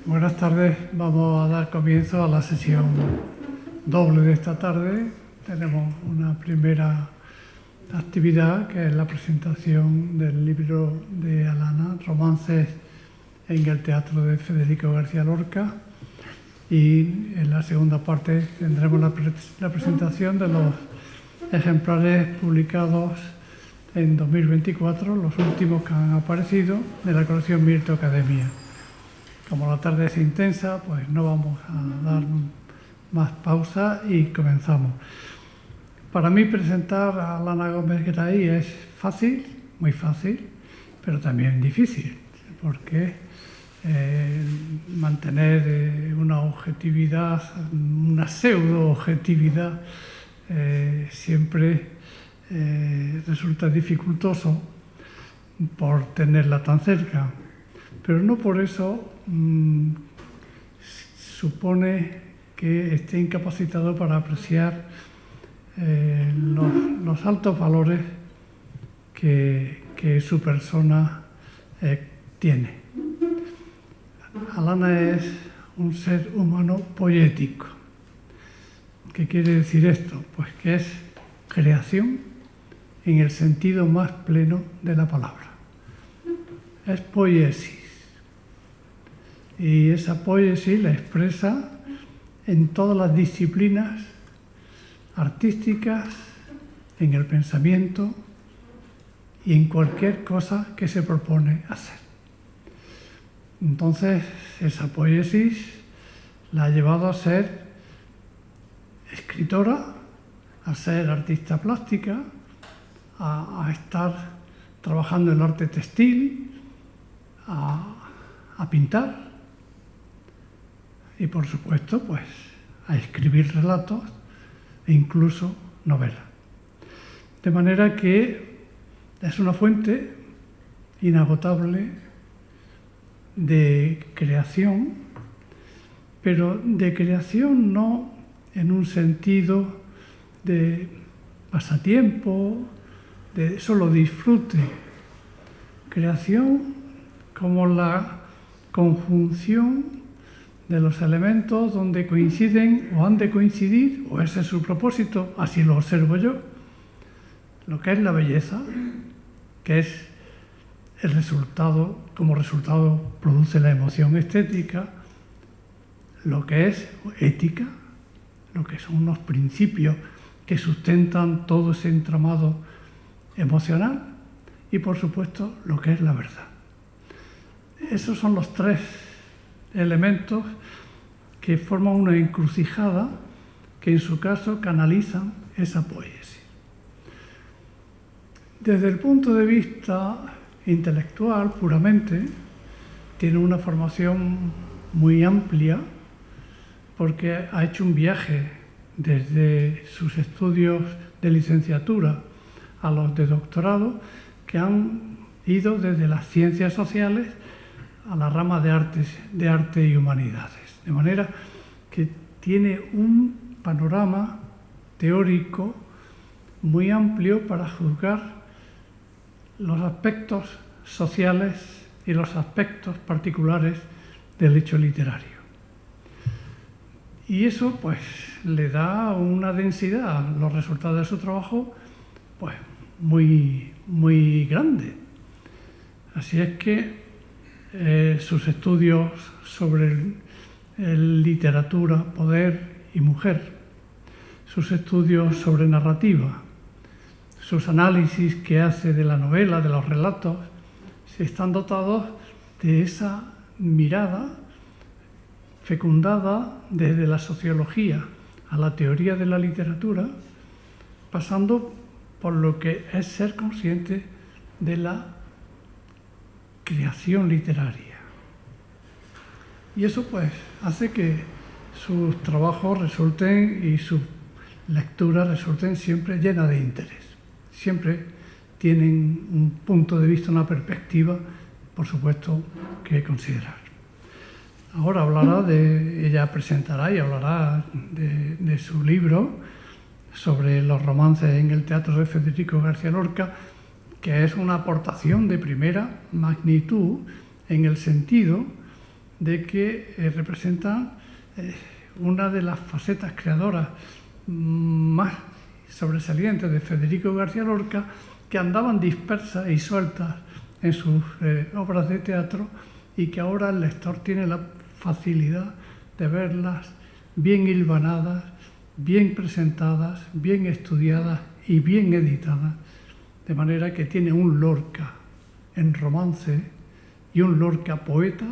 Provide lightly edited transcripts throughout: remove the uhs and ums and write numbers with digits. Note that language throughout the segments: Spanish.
Buenas tardes, vamos a dar comienzo a la sesión doble de esta tarde. Tenemos una primera actividad que es la presentación del libro de Alana, Romances en el teatro de Federico García Lorca, y en la segunda parte tendremos la presentación de los ejemplares publicados en 2024, los últimos que han aparecido de la colección Mirto Academia. Como la tarde es intensa, pues no vamos a dar más pausa y comenzamos. Para mí presentar a Alana Gómez Gray es fácil, muy fácil, pero también difícil, porque mantener una objetividad, una pseudo-objetividad, siempre resulta dificultoso por tenerla tan cerca. Pero no por eso supone que esté incapacitado para apreciar los altos valores que su persona tiene. Alana es un ser humano poético. ¿Qué quiere decir esto? Pues que es creación en el sentido más pleno de la palabra. Es poiesis. Y esa poiesis la expresa en todas las disciplinas artísticas, en el pensamiento y en cualquier cosa que se propone hacer. Entonces, esa poiesis la ha llevado a ser escritora, a ser artista plástica, a estar trabajando en el arte textil, a pintar y, por supuesto, pues a escribir relatos e incluso novelas. De manera que es una fuente inagotable de creación, pero de creación no en un sentido de pasatiempo, de solo disfrute. Creación como la conjunción de los elementos donde coinciden o han de coincidir, o ese es su propósito, así lo observo yo, lo que es la belleza, que es el resultado, como resultado produce la emoción estética, lo que es ética, lo que son unos principios que sustentan todo ese entramado emocional, y por supuesto lo que es la verdad. Esos son los tres elementos que forman una encrucijada que en su caso canalizan esa poiesis. Desde el punto de vista intelectual puramente, tiene una formación muy amplia porque ha hecho un viaje desde sus estudios de licenciatura a los de doctorado, que han ido desde las ciencias sociales a la rama de arte y humanidades. De manera que tiene un panorama teórico muy amplio para juzgar los aspectos sociales y los aspectos particulares del hecho literario. Y eso pues le da una densidad a los resultados de su trabajo pues muy, muy grande. Así es que sus estudios sobre literatura, poder y mujer, sus estudios sobre narrativa, sus análisis que hace de la novela, de los relatos, están dotados de esa mirada fecundada desde la sociología a la teoría de la literatura, pasando por lo que es ser consciente de la creación literaria. Y eso pues hace que sus trabajos resulten y sus lecturas resulten siempre llenas de interés. Siempre tienen un punto de vista, una perspectiva, por supuesto, que considerar. ahora ella presentará y hablará de su libro sobre los romances en el teatro de Federico García Lorca, que es una aportación de primera magnitud en el sentido de que representa una de las facetas creadoras más sobresalientes de Federico García Lorca, que andaban dispersas y sueltas en sus obras de teatro y que ahora el lector tiene la facilidad de verlas bien hilvanadas, bien presentadas, bien estudiadas y bien editadas, de manera que tiene un Lorca en romance y un Lorca poeta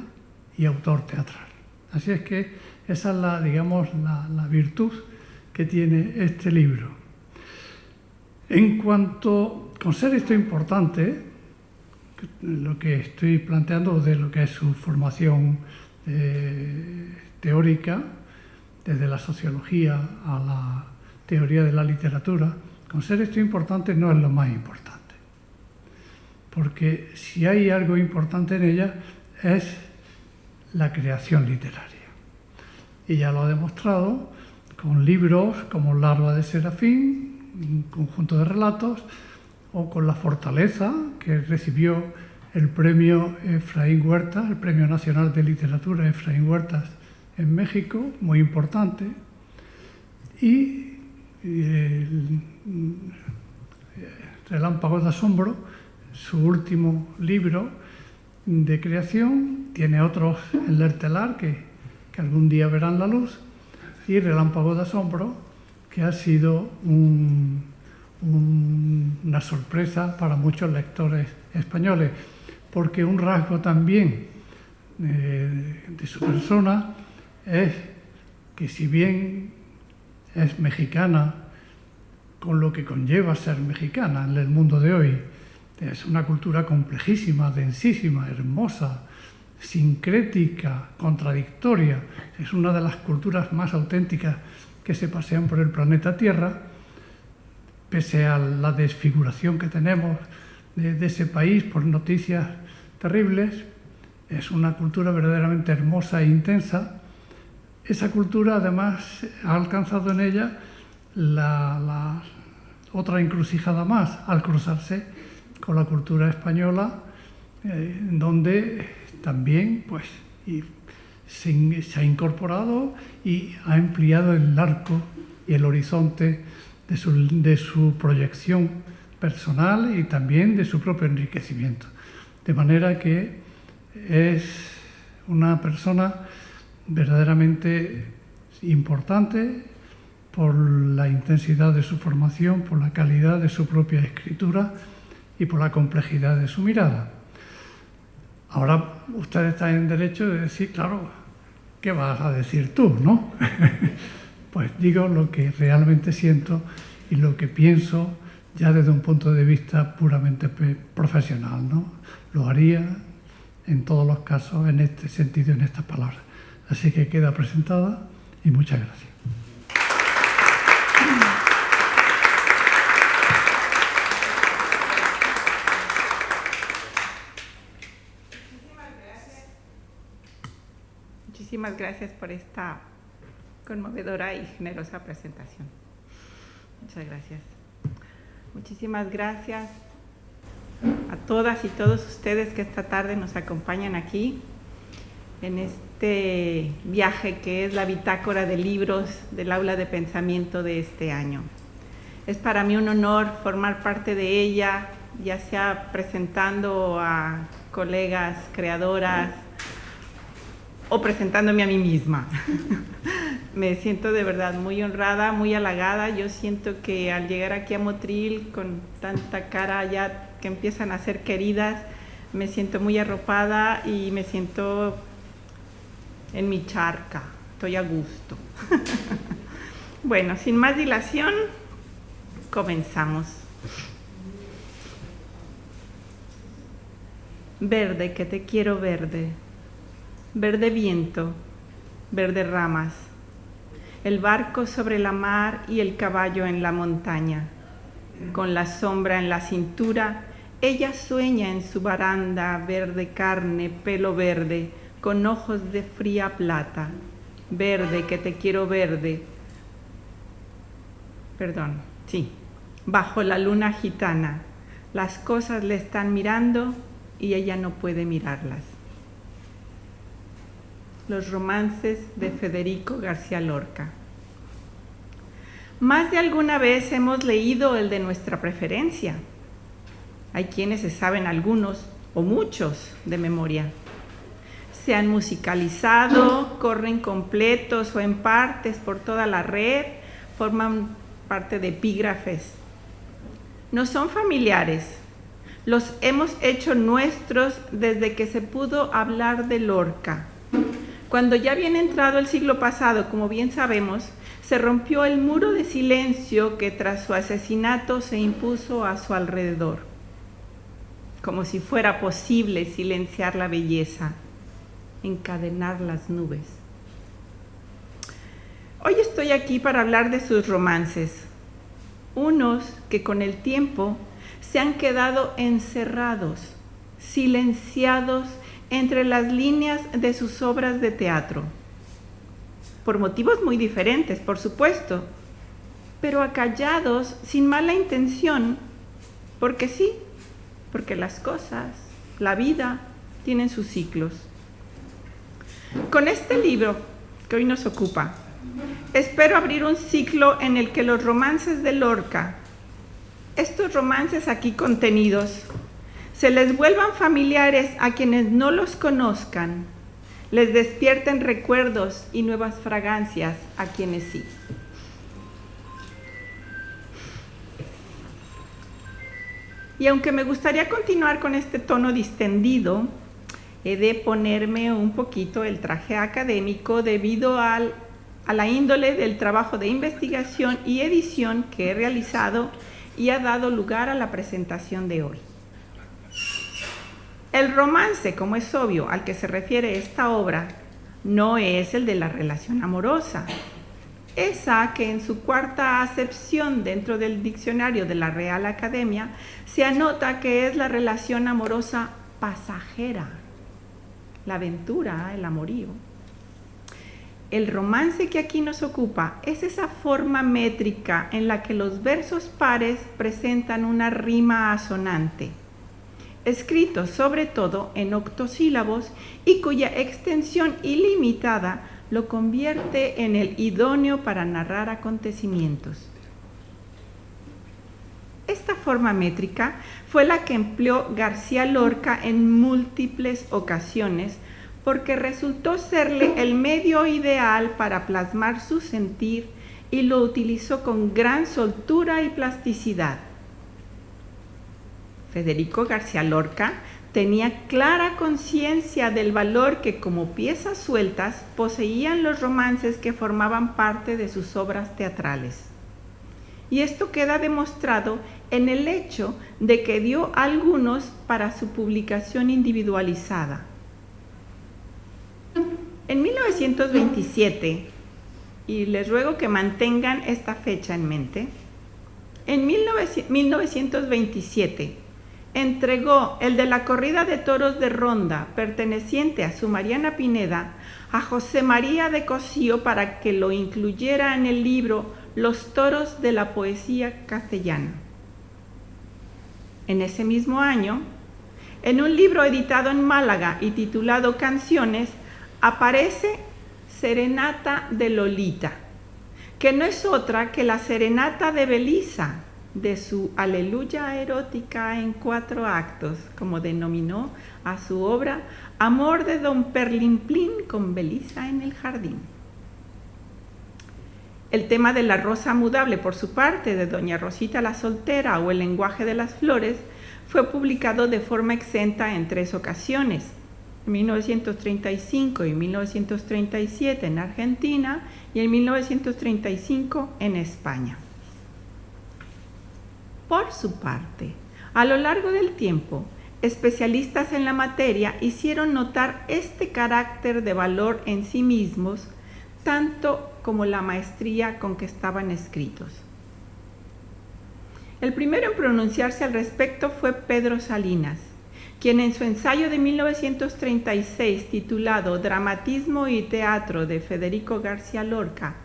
y autor teatral. Así es que esa es la virtud que tiene este libro. En cuanto con ser esto importante, lo que estoy planteando de lo que es su formación teórica, desde la sociología a la teoría de la literatura, con ser esto importante no es lo más importante. Porque si hay algo importante en ella es la creación literaria. Y ya lo ha demostrado con libros como Larva de Serafín, un conjunto de relatos, o con La Fortaleza, que recibió el premio Efraín Huertas, el Premio Nacional de Literatura Efraín Huertas en México, muy importante, y Relámpagos de Asombro, su último libro de creación. Tiene otros en el telar que algún día verán la luz, y Relámpagos de Asombro, que ha sido una sorpresa para muchos lectores españoles, porque un rasgo también de su persona es que, si bien es mexicana, con lo que conlleva ser mexicana en el mundo de hoy, es una cultura complejísima, densísima, hermosa, sincrética, contradictoria. Es una de las culturas más auténticas que se pasean por el planeta Tierra, pese a la desfiguración que tenemos de ese país por noticias terribles. Es una cultura verdaderamente hermosa e intensa. Esa cultura, además, ha alcanzado en ella la otra encrucijada más, al cruzarse con la cultura española, donde también se ha incorporado y ha ampliado el arco y el horizonte de su proyección personal y también de su propio enriquecimiento. De manera que es una persona verdaderamente importante por la intensidad de su formación, por la calidad de su propia escritura y por la complejidad de su mirada. Ahora usted está en derecho de decir, claro, ¿qué vas a decir tú, no? Pues digo lo que realmente siento y lo que pienso ya desde un punto de vista puramente profesional, ¿no? Lo haría en todos los casos en este sentido, en estas palabras. Así que queda presentada y muchas gracias. Muchísimas gracias por esta conmovedora y generosa presentación. Muchas gracias. Muchísimas gracias a todas y todos ustedes que esta tarde nos acompañan aquí en este viaje que es la bitácora de libros del aula de pensamiento de este año. Es para mí un honor formar parte de ella, ya sea presentando a colegas creadoras o presentándome a mí misma. Me siento de verdad muy honrada, muy halagada. Yo siento que al llegar aquí a Motril con tanta cara ya que empiezan a ser queridas, me siento muy arropada y me siento en mi charca. Estoy a gusto. Bueno, sin más dilación, comenzamos. Verde, que te quiero verde. Verde viento, verde ramas, el barco sobre la mar y el caballo en la montaña. Con la sombra en la cintura, ella sueña en su baranda, verde carne, pelo verde, con ojos de fría plata, verde que te quiero verde. Perdón, sí, bajo la luna gitana, las cosas le están mirando y ella no puede mirarlas. Los romances de Federico García Lorca. Más de alguna vez hemos leído el de nuestra preferencia. Hay quienes se saben algunos o muchos de memoria. Se han musicalizado, corren completos o en partes por toda la red, forman parte de epígrafes. Nos son familiares, los hemos hecho nuestros desde que se pudo hablar de Lorca. Cuando ya bien entrado el siglo pasado, como bien sabemos, se rompió el muro de silencio que tras su asesinato se impuso a su alrededor, como si fuera posible silenciar la belleza, encadenar las nubes. Hoy estoy aquí para hablar de sus romances, unos que con el tiempo se han quedado encerrados, silenciados entre las líneas de sus obras de teatro, por motivos muy diferentes, por supuesto, pero acallados sin mala intención, porque sí, porque las cosas, la vida, tienen sus ciclos. Con este libro que hoy nos ocupa, espero abrir un ciclo en el que los romances de Lorca, estos romances aquí contenidos, se les vuelvan familiares a quienes no los conozcan, les despierten recuerdos y nuevas fragancias a quienes sí. Y aunque me gustaría continuar con este tono distendido, he de ponerme un poquito el traje académico debido a la índole del trabajo de investigación y edición que he realizado y ha dado lugar a la presentación de hoy. El romance, como es obvio, al que se refiere esta obra, no es el de la relación amorosa, esa que en su cuarta acepción dentro del diccionario de la Real Academia se anota que es la relación amorosa pasajera, la aventura, el amorío. El romance que aquí nos ocupa es esa forma métrica en la que los versos pares presentan una rima asonante, escritos sobre todo en octosílabos y cuya extensión ilimitada lo convierte en el idóneo para narrar acontecimientos. Esta forma métrica fue la que empleó García Lorca en múltiples ocasiones porque resultó serle el medio ideal para plasmar su sentir y lo utilizó con gran soltura y plasticidad. Federico García Lorca tenía clara conciencia del valor que como piezas sueltas poseían los romances que formaban parte de sus obras teatrales. Y esto queda demostrado en el hecho de que dio algunos para su publicación individualizada. En 1927, y les ruego que mantengan esta fecha en mente, en 1927 entregó el de la corrida de toros de Ronda, perteneciente a su Mariana Pineda, a José María de Cosío para que lo incluyera en el libro Los toros de la poesía castellana. En ese mismo año, en un libro editado en Málaga y titulado Canciones, aparece Serenata de Lolita, que no es otra que la Serenata de Belisa, de su Aleluya erótica en 4 actos, como denominó a su obra Amor de don Perlimplín con Belisa en el jardín. El tema de la rosa mudable, por su parte, de doña Rosita la soltera o El lenguaje de las flores, fue publicado de forma exenta en 3 ocasiones, en 1935 y 1937 en Argentina y en 1935 en España. Por su parte, a lo largo del tiempo, especialistas en la materia hicieron notar este carácter de valor en sí mismos, tanto como la maestría con que estaban escritos. El primero en pronunciarse al respecto fue Pedro Salinas, quien en su ensayo de 1936 titulado Dramatismo y Teatro de Federico García Lorca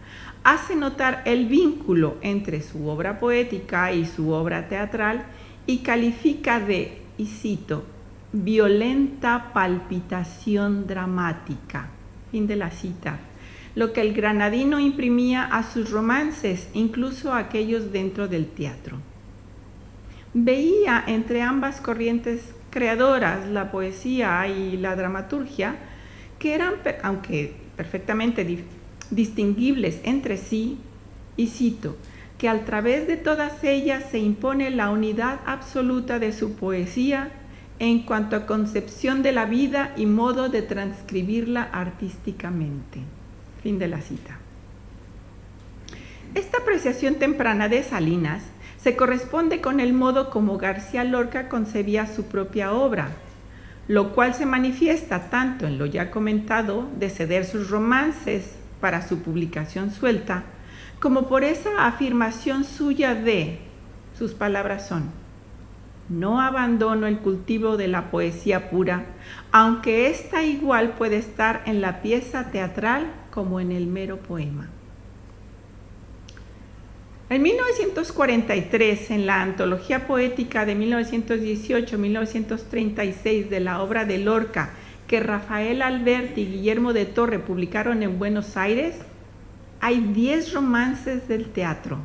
hace notar el vínculo entre su obra poética y su obra teatral y califica de, y cito, violenta palpitación dramática, fin de la cita, lo que el granadino imprimía a sus romances, incluso a aquellos dentro del teatro. Veía entre ambas corrientes creadoras, la poesía y la dramaturgia, que eran, aunque perfectamente distinguibles entre sí, y cito, que a través de todas ellas se impone la unidad absoluta de su poesía en cuanto a concepción de la vida y modo de transcribirla artísticamente. Fin de la cita. Esta apreciación temprana de Salinas se corresponde con el modo como García Lorca concebía su propia obra, lo cual se manifiesta tanto en lo ya comentado de ceder sus romances para su publicación suelta, como por esa afirmación suya de, sus palabras son, no abandono el cultivo de la poesía pura, aunque ésta igual puede estar en la pieza teatral como en el mero poema. En 1943, en la Antología Poética de 1918-1936 de la obra de Lorca, que Rafael Alberti y Guillermo de Torre publicaron en Buenos Aires, hay 10 romances del teatro.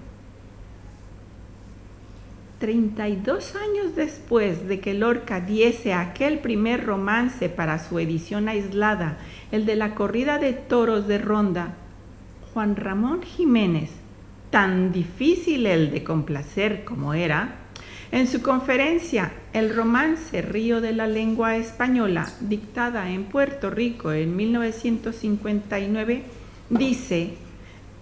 32 años después de que Lorca diese aquel primer romance para su edición aislada, el de la corrida de toros de Ronda, Juan Ramón Jiménez, tan difícil el de complacer como era, en su conferencia El romance Río de la lengua española, dictada en Puerto Rico en 1959, dice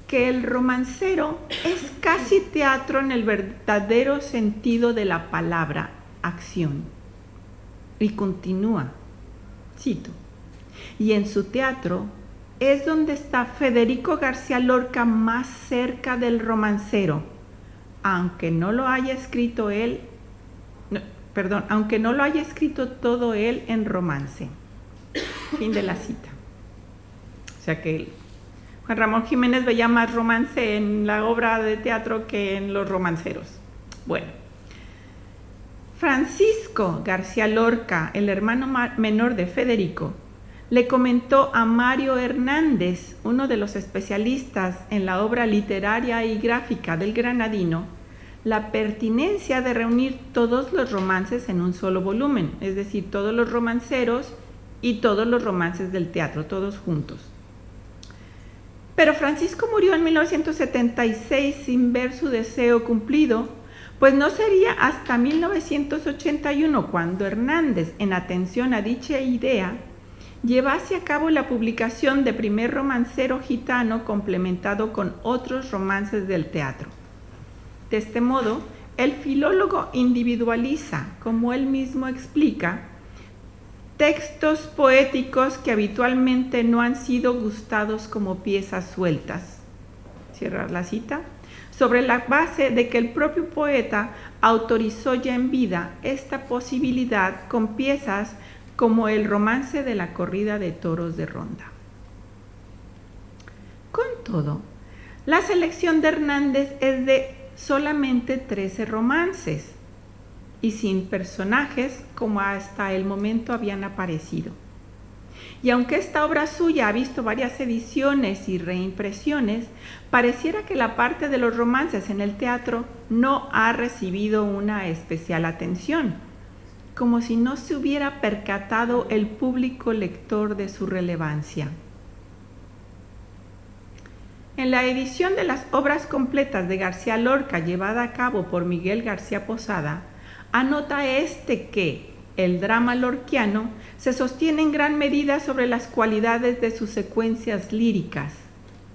que el romancero es casi teatro en el verdadero sentido de la palabra acción. Y continúa, cito, y en su teatro es donde está Federico García Lorca más cerca del romancero, aunque no lo haya escrito todo él en romance. Fin de la cita. O sea que Juan Ramón Jiménez veía más romance en la obra de teatro que en los romanceros. Bueno, Francisco García Lorca, el hermano menor de Federico, le comentó a Mario Hernández, uno de los especialistas en la obra literaria y gráfica del granadino, la pertinencia de reunir todos los romances en un solo volumen, es decir, todos los romanceros y todos los romances del teatro, todos juntos. Pero Francisco murió en 1976 sin ver su deseo cumplido, pues no sería hasta 1981 cuando Hernández, en atención a dicha idea, llevase a cabo la publicación de Primer romancero gitano complementado con otros romances del teatro. De este modo, el filólogo individualiza, como él mismo explica, textos poéticos que habitualmente no han sido gustados como piezas sueltas. Cierra la cita. Sobre la base de que el propio poeta autorizó ya en vida esta posibilidad con piezas como el romance de la corrida de toros de Ronda. Con todo, la selección de Hernández es de solamente 13 romances y sin personajes como hasta el momento habían aparecido. Y aunque esta obra suya ha visto varias ediciones y reimpresiones, pareciera que la parte de los romances en el teatro no ha recibido una especial atención, como si no se hubiera percatado el público lector de su relevancia. En la edición de las obras completas de García Lorca llevada a cabo por Miguel García Posada, anota que el drama lorquiano se sostiene en gran medida sobre las cualidades de sus secuencias líricas.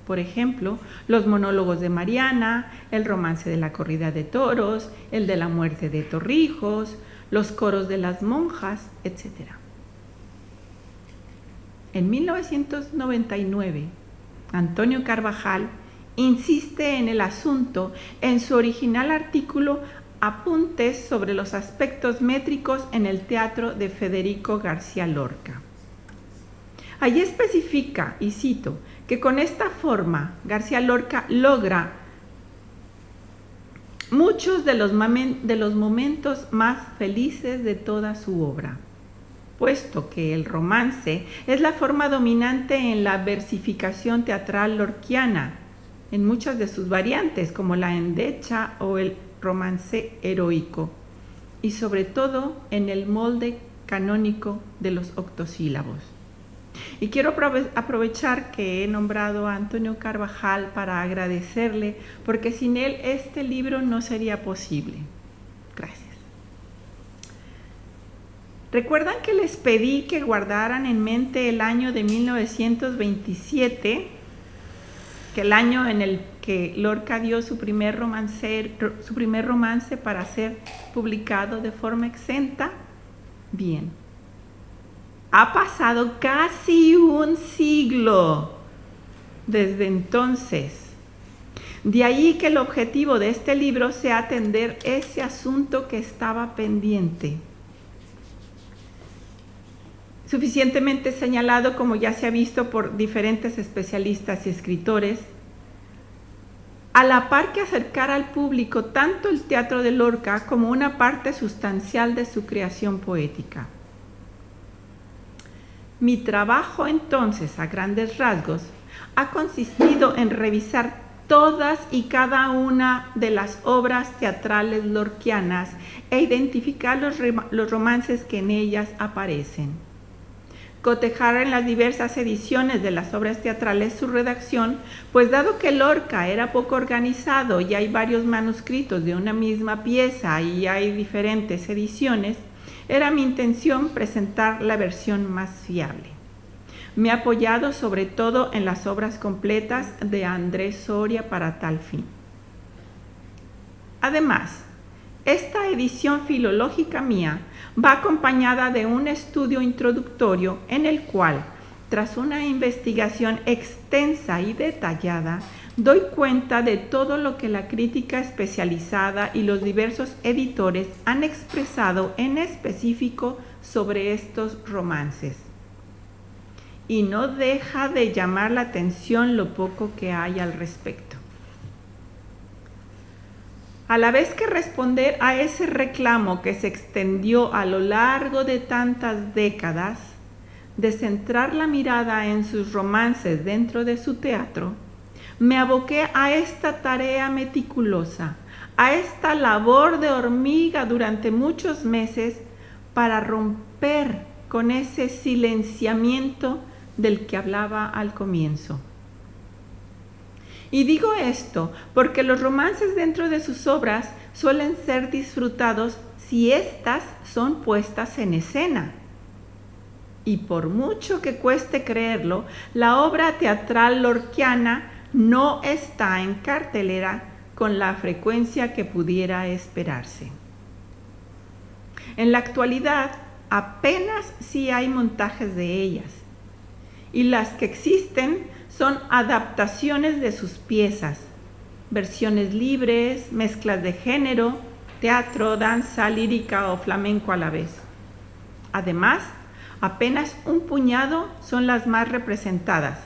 Por ejemplo, los monólogos de Mariana, el romance de la corrida de toros, el de la muerte de Torrijos, los coros de las monjas, etc. En 1999, Antonio Carvajal insiste en el asunto en su original artículo Apuntes sobre los aspectos métricos en el teatro de Federico García Lorca. Allí especifica, y cito, que con esta forma García Lorca logra muchos de los momentos más felices de toda su obra, puesto que el romance es la forma dominante en la versificación teatral lorquiana, en muchas de sus variantes, como la endecha o el romance heroico, y sobre todo en el molde canónico de los octosílabos. Y quiero aprovechar que he nombrado a Antonio Carvajal para agradecerle, porque sin él este libro no sería posible. Gracias. ¿Recuerdan que les pedí que guardaran en mente el año de 1927, que el año en el que Lorca dio su primer romance para ser publicado de forma exenta? Bien. Ha pasado casi un siglo desde entonces. De ahí que el objetivo de este libro sea atender ese asunto que estaba pendiente. Suficientemente señalado, como ya se ha visto por diferentes especialistas y escritores, a la par que acercar al público tanto el teatro de Lorca como una parte sustancial de su creación poética. Mi trabajo entonces, a grandes rasgos, ha consistido en revisar todas y cada una de las obras teatrales lorquianas e identificar los romances que en ellas aparecen. Cotejar en las diversas ediciones de las obras teatrales su redacción, pues dado que Lorca era poco organizado y hay varios manuscritos de una misma pieza y hay diferentes ediciones, era mi intención presentar la versión más fiable. Me he apoyado sobre todo en las obras completas de Andrés Soria para tal fin. Además, esta edición filológica mía va acompañada de un estudio introductorio en el cual, tras una investigación extensa y detallada, doy cuenta de todo lo que la crítica especializada y los diversos editores han expresado en específico sobre estos romances. Y no deja de llamar la atención lo poco que hay al respecto. A la vez que responder a ese reclamo que se extendió a lo largo de tantas décadas, de centrar la mirada en sus romances dentro de su teatro, me aboqué a esta tarea meticulosa, a esta labor de hormiga durante muchos meses para romper con ese silenciamiento del que hablaba al comienzo. Y digo esto porque los romances dentro de sus obras suelen ser disfrutados si éstas son puestas en escena. Y por mucho que cueste creerlo, la obra teatral lorquiana no está en cartelera con la frecuencia que pudiera esperarse. En la actualidad, apenas sí hay montajes de ellas, y las que existen son adaptaciones de sus piezas, versiones libres, mezclas de género, teatro, danza, lírica o flamenco a la vez. Además, apenas un puñado son las más representadas.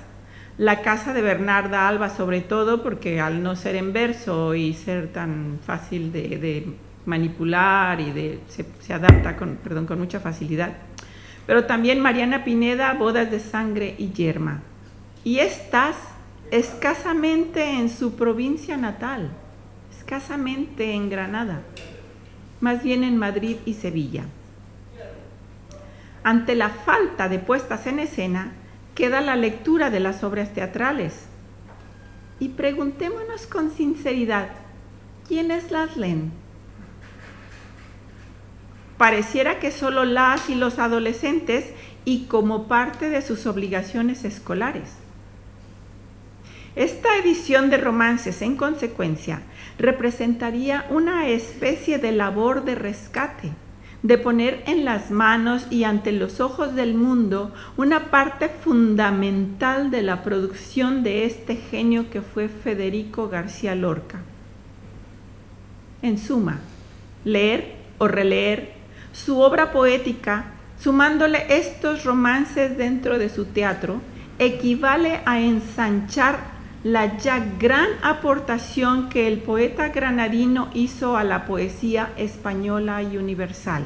La casa de Bernarda Alba, sobre todo, porque al no ser en verso y ser tan fácil de manipular y se adapta con mucha facilidad. Pero también Mariana Pineda, Bodas de Sangre y Yerma. Y estas escasamente en su provincia natal, escasamente en Granada, más bien en Madrid y Sevilla. Ante la falta de puestas en escena, queda la lectura de las obras teatrales. Y preguntémonos con sinceridad, ¿quiénes las leen? Pareciera que solo las y los adolescentes y como parte de sus obligaciones escolares. Esta edición de romances, en consecuencia, representaría una especie de labor de rescate, de poner en las manos y ante los ojos del mundo una parte fundamental de la producción de este genio que fue Federico García Lorca. En suma, leer o releer su obra poética, sumándole estos romances dentro de su teatro, equivale a ensanchar la ya gran aportación que el poeta granadino hizo a la poesía española y universal.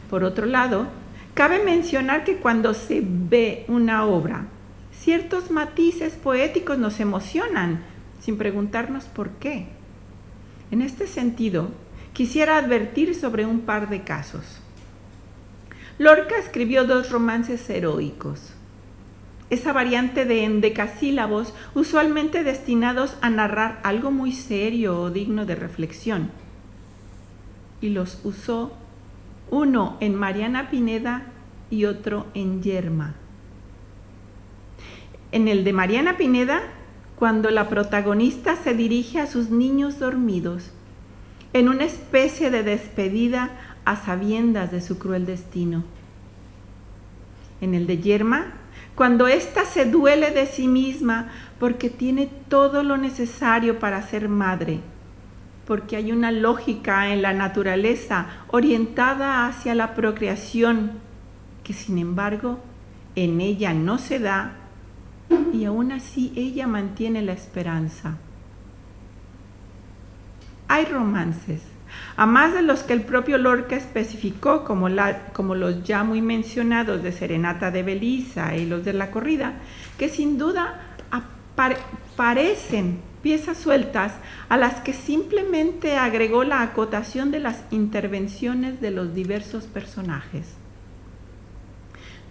Por otro lado, cabe mencionar que cuando se ve una obra, ciertos matices poéticos nos emocionan, sin preguntarnos por qué. En este sentido, quisiera advertir sobre un par de casos. Lorca escribió 2 romances heroicos, esa variante de endecasílabos usualmente destinados a narrar algo muy serio o digno de reflexión. Y los usó uno en Mariana Pineda y otro en Yerma. En el de Mariana Pineda, cuando la protagonista se dirige a sus niños dormidos, en una especie de despedida a sabiendas de su cruel destino. En el de Yerma, cuando ésta se duele de sí misma porque tiene todo lo necesario para ser madre, porque hay una lógica en la naturaleza orientada hacia la procreación, que sin embargo en ella no se da, y aún así ella mantiene la esperanza. Hay romances, a más de los que el propio Lorca especificó, como los ya muy mencionados de Serenata de Belisa y los de La Corrida, que sin duda parecen piezas sueltas a las que simplemente agregó la acotación de las intervenciones de los diversos personajes.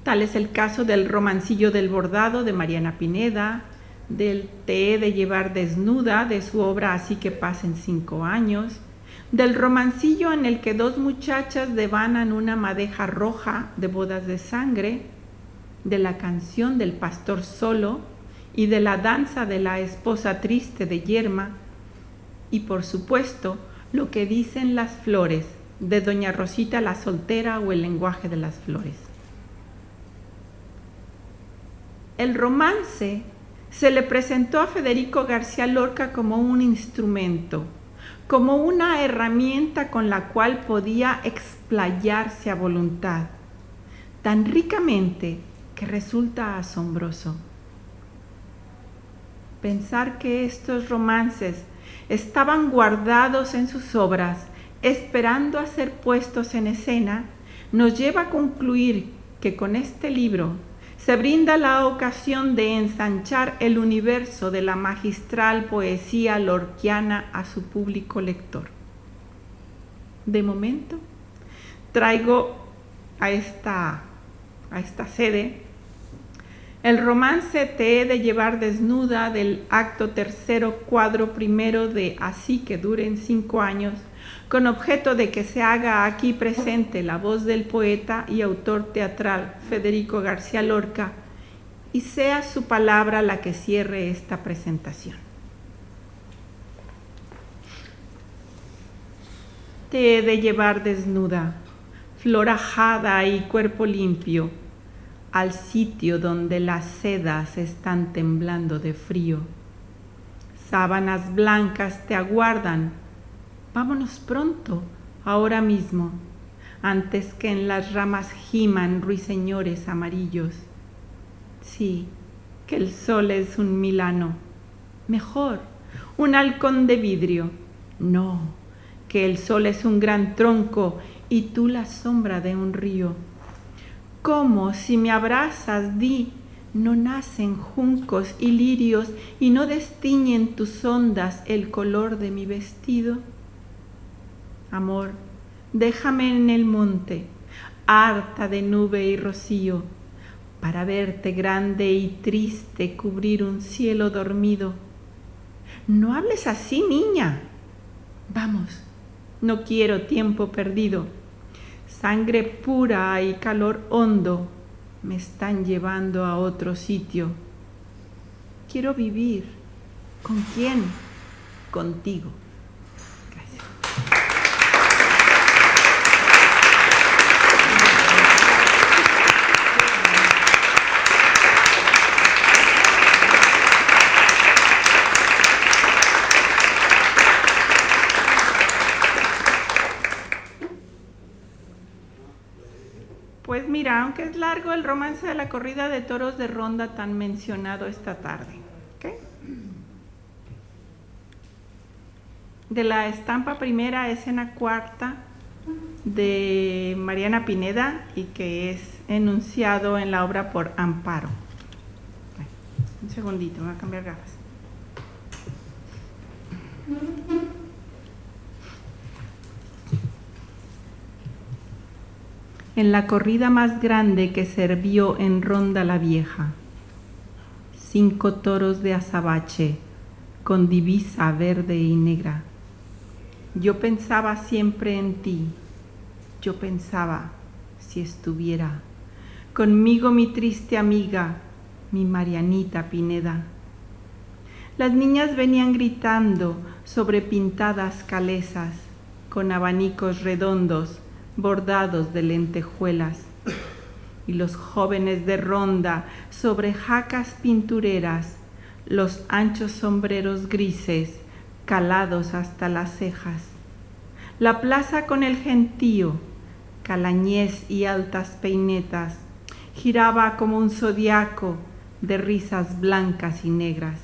Tal es el caso del romancillo del bordado de Mariana Pineda, del Te he de llevar desnuda de su obra Así que pasen 5 años, del romancillo en el que 2 muchachas devanan una madeja roja de bodas de sangre, de la canción del pastor solo y de la danza de la esposa triste de Yerma, y por supuesto lo que dicen las flores de Doña Rosita la soltera o El lenguaje de las flores. El romance se le presentó a Federico García Lorca como un instrumento, como una herramienta con la cual podía explayarse a voluntad, tan ricamente que resulta asombroso. Pensar que estos romances estaban guardados en sus obras, esperando a ser puestos en escena, nos lleva a concluir que con este libro se brinda la ocasión de ensanchar el universo de la magistral poesía lorquiana a su público lector. De momento, traigo a esta sede el romance Te he de llevar desnuda del acto 3, cuadro 1 de Así que duren 5 años, con objeto de que se haga aquí presente la voz del poeta y autor teatral Federico García Lorca y sea su palabra la que cierre esta presentación. Te he de llevar desnuda, flor ajada y cuerpo limpio, al sitio donde las sedas están temblando de frío. Sábanas blancas te aguardan. Vámonos pronto, ahora mismo, antes que en las ramas giman ruiseñores amarillos. Sí, que el sol es un Milano. Mejor, un halcón de vidrio. No, que el sol es un gran tronco y tú la sombra de un río. ¿Cómo, si me abrazas, di, no nacen juncos y lirios y no destiñen tus ondas el color de mi vestido? Amor, déjame en el monte, harta de nube y rocío, para verte grande y triste cubrir un cielo dormido. No hables así, niña. Vamos, no quiero tiempo perdido. Sangre pura y calor hondo me están llevando a otro sitio. Quiero vivir. ¿Con quién? Contigo. mira, aunque es largo, el romance de la corrida de toros de Ronda tan mencionado esta tarde. ¿Okay? De la estampa primera, escena cuarta, de Mariana Pineda, y que es enunciado en la obra por Amparo. Un segundito, me voy a cambiar gafas. En la corrida más grande que servió en Ronda la Vieja, 5 toros de azabache con divisa verde y negra. Yo pensaba siempre en ti, yo pensaba si estuviera conmigo mi triste amiga, mi Marianita Pineda. Las niñas venían gritando sobre pintadas calesas, con abanicos redondos bordados de lentejuelas, y los jóvenes de Ronda sobre jacas pintureras, los anchos sombreros grises calados hasta las cejas. La plaza con el gentío, calañés y altas peinetas, giraba como un zodiaco de risas blancas y negras.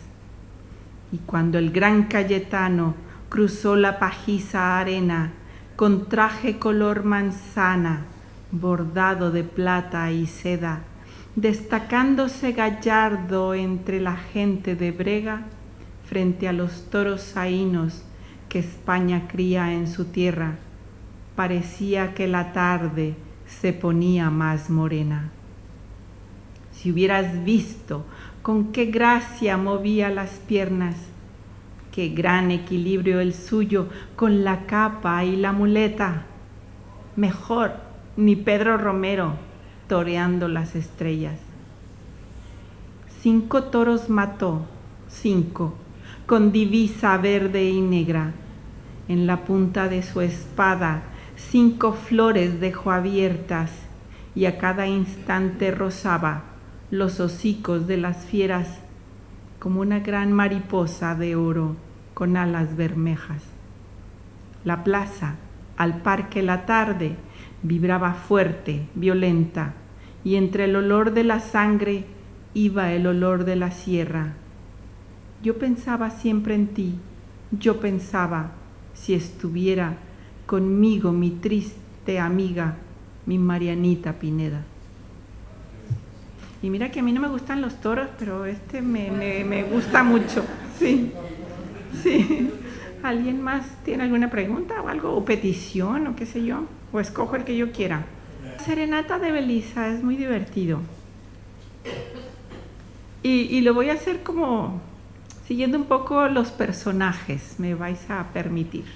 Y cuando el gran Cayetano cruzó la pajiza arena con traje color manzana, bordado de plata y seda, destacándose gallardo entre la gente de brega, frente a los toros zaínos que España cría en su tierra, parecía que la tarde se ponía más morena. Si hubieras visto con qué gracia movía las piernas, qué gran equilibrio el suyo con la capa y la muleta. Mejor ni Pedro Romero toreando las estrellas. 5 toros mató, 5, con divisa verde y negra. En la punta de su espada 5 flores dejó abiertas, y a cada instante rozaba los hocicos de las fieras como una gran mariposa de oro con alas bermejas. La plaza, al par que la tarde, vibraba fuerte, violenta, y entre el olor de la sangre iba el olor de la sierra. Yo pensaba siempre en ti, yo pensaba si estuviera conmigo mi triste amiga, mi Marianita Pineda. Y mira que a mí no me gustan los toros, pero este me gusta mucho. Sí, sí. ¿Alguien más tiene alguna pregunta o algo? ¿O petición o qué sé yo? O escojo el que yo quiera. Serenata de Belisa es muy divertido. Y lo voy a hacer como siguiendo un poco los personajes, me vais a permitir.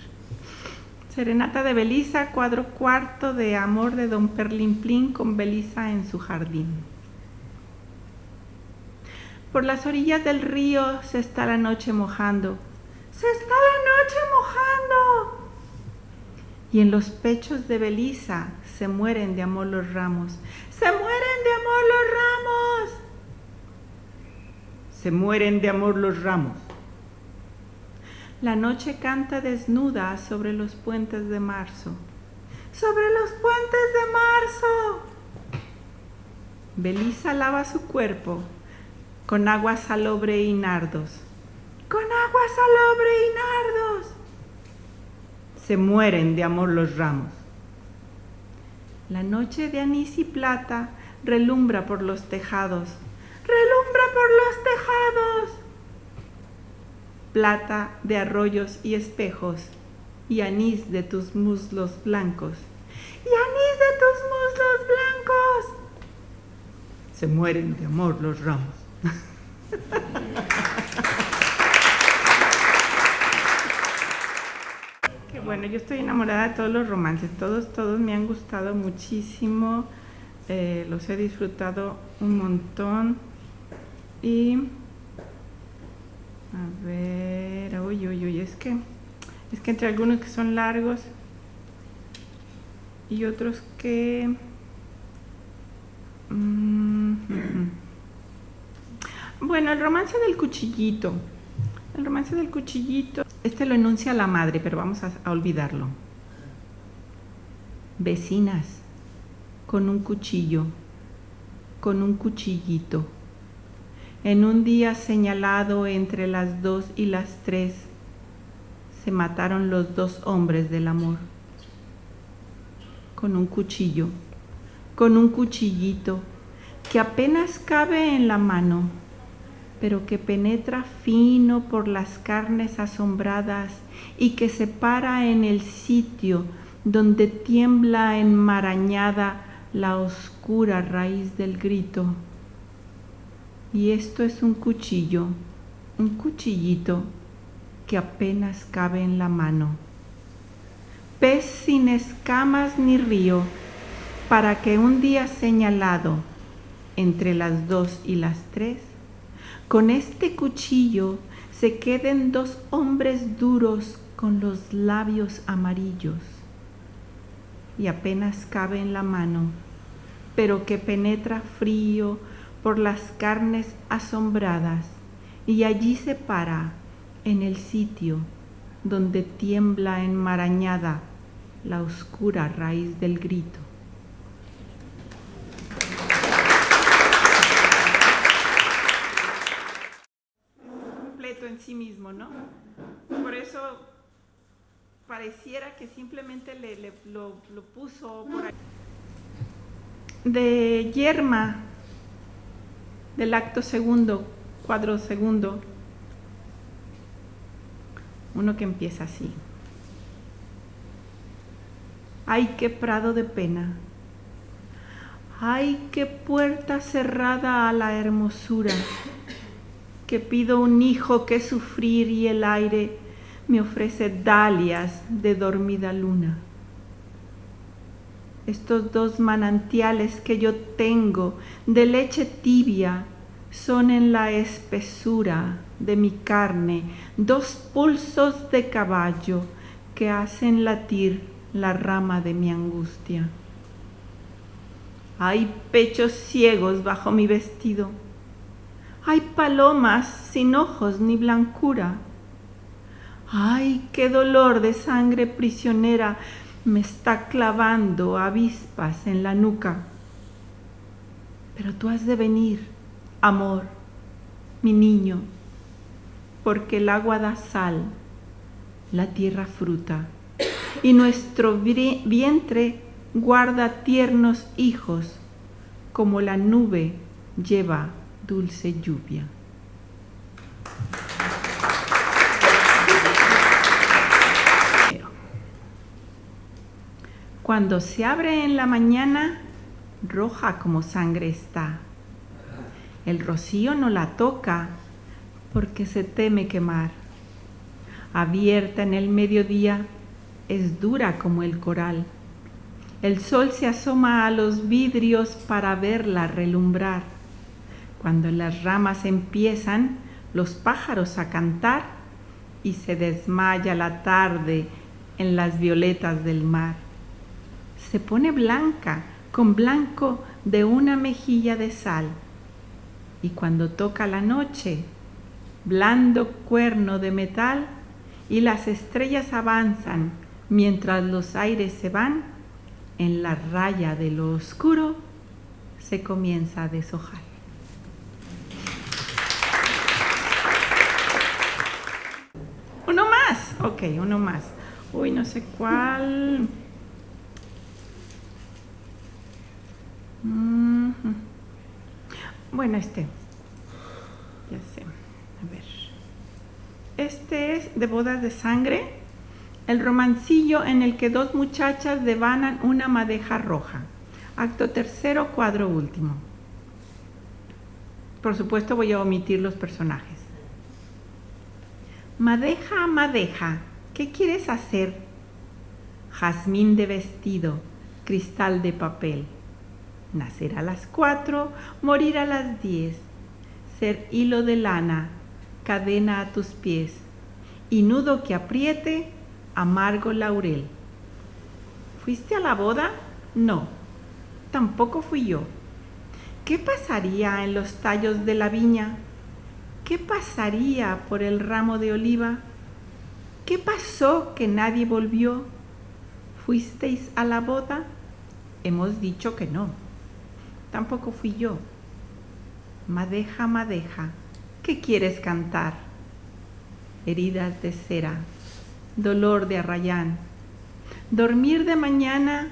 Serenata de Belisa, cuadro cuarto de Amor de Don Perlimplín con Belisa en su jardín. Por las orillas del río se está la noche mojando. ¡Se está la noche mojando! Y en los pechos de Belisa se mueren de amor los ramos. ¡Se mueren de amor los ramos! Se mueren de amor los ramos. La noche canta desnuda sobre los puentes de marzo. ¡Sobre los puentes de marzo! Belisa lava su cuerpo con agua salobre y nardos. ¡Con agua salobre y nardos! Se mueren de amor los ramos. La noche de anís y plata relumbra por los tejados. ¡Relumbra por los tejados! Plata de arroyos y espejos, y anís de tus muslos blancos. ¡Y anís de tus muslos blancos! Se mueren de amor los ramos. Qué bueno, yo estoy enamorada de todos los romances, todos me han gustado muchísimo, los he disfrutado un montón. Y a ver, es que entre algunos que son largos y otros que bueno, el romance del cuchillito. El romance del cuchillito, este lo enuncia la madre, pero vamos a olvidarlo. Vecinas, con un cuchillo, con un cuchillito. En un día señalado entre las 2 y las 3, se mataron los 2 hombres del amor. Con un cuchillo, con un cuchillito, que apenas cabe en la mano, pero que penetra fino por las carnes asombradas y que se para en el sitio donde tiembla enmarañada la oscura raíz del grito. Y esto es un cuchillo, un cuchillito que apenas cabe en la mano. Pez sin escamas ni río, para que un día señalado, entre las 2 y las 3, con este cuchillo se queden 2 hombres duros con los labios amarillos. Y apenas cabe en la mano, pero que penetra frío por las carnes asombradas, y allí se para en el sitio donde tiembla enmarañada la oscura raíz del grito. Completo en sí mismo, ¿no? Por eso pareciera que simplemente lo puso por ahí. De Yerma, del acto segundo, cuadro segundo, uno que empieza así. Ay, qué prado de pena. Ay, qué puerta cerrada a la hermosura, que pido un hijo que sufrir y el aire me ofrece dalias de dormida luna. Estos 2 manantiales que yo tengo de leche tibia son en la espesura de mi carne 2 pulsos de caballo que hacen latir la rama de mi angustia. Hay pechos ciegos bajo mi vestido. Hay palomas sin ojos ni blancura. Ay, qué dolor de sangre prisionera me está clavando avispas en la nuca. Pero tú has de venir, amor, mi niño, porque el agua da sal, la tierra fruta, y nuestro vientre guarda tiernos hijos, como la nube lleva dulce lluvia. Cuando se abre en la mañana, roja como sangre está. El rocío no la toca porque se teme quemar. Abierta en el mediodía, es dura como el coral. El sol se asoma a los vidrios para verla relumbrar. Cuando las ramas empiezan los pájaros a cantar y se desmaya la tarde en las violetas del mar. Se pone blanca con blanco de una mejilla de sal, y cuando toca la noche, blando cuerno de metal, y las estrellas avanzan mientras los aires se van, en la raya de lo oscuro se comienza a deshojar. Uno más, ok, uno más. Uy, no sé cuál. Bueno, ya sé, a ver. Este es de Bodas de Sangre, el romancillo en el que 2 muchachas devanan una madeja roja. Acto tercero, cuadro último. Por supuesto voy a omitir los personajes. Madeja, madeja, ¿qué quieres hacer? Jazmín de vestido, cristal de papel. Nacer a las 4, morir a las 10. Ser hilo de lana, cadena a tus pies. Y nudo que apriete, amargo laurel. ¿Fuiste a la boda? No, tampoco fui yo. ¿Qué pasaría en los tallos de la viña? ¿Qué pasaría por el ramo de oliva? ¿Qué pasó que nadie volvió? ¿Fuisteis a la boda? hemos dicho que no. Tampoco fui yo. Madeja, madeja, ¿qué quieres cantar? Heridas de cera, dolor de arrayán, dormir de mañana,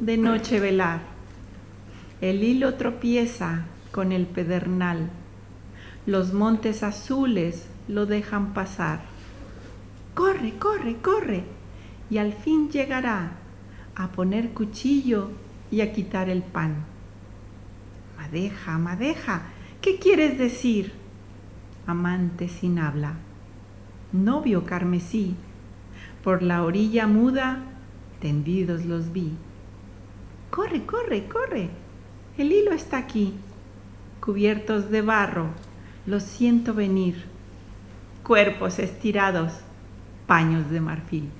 de noche velar. El hilo tropieza con el pedernal, los montes azules lo dejan pasar. Corre, corre, corre, y al fin llegará a poner cuchillo y a quitar el pan. Madeja, madeja, ¿qué quieres decir? Amante sin habla, novio carmesí, por la orilla muda tendidos los vi. Corre, corre, corre, el hilo está aquí, cubiertos de barro, los siento venir, cuerpos estirados, paños de marfil.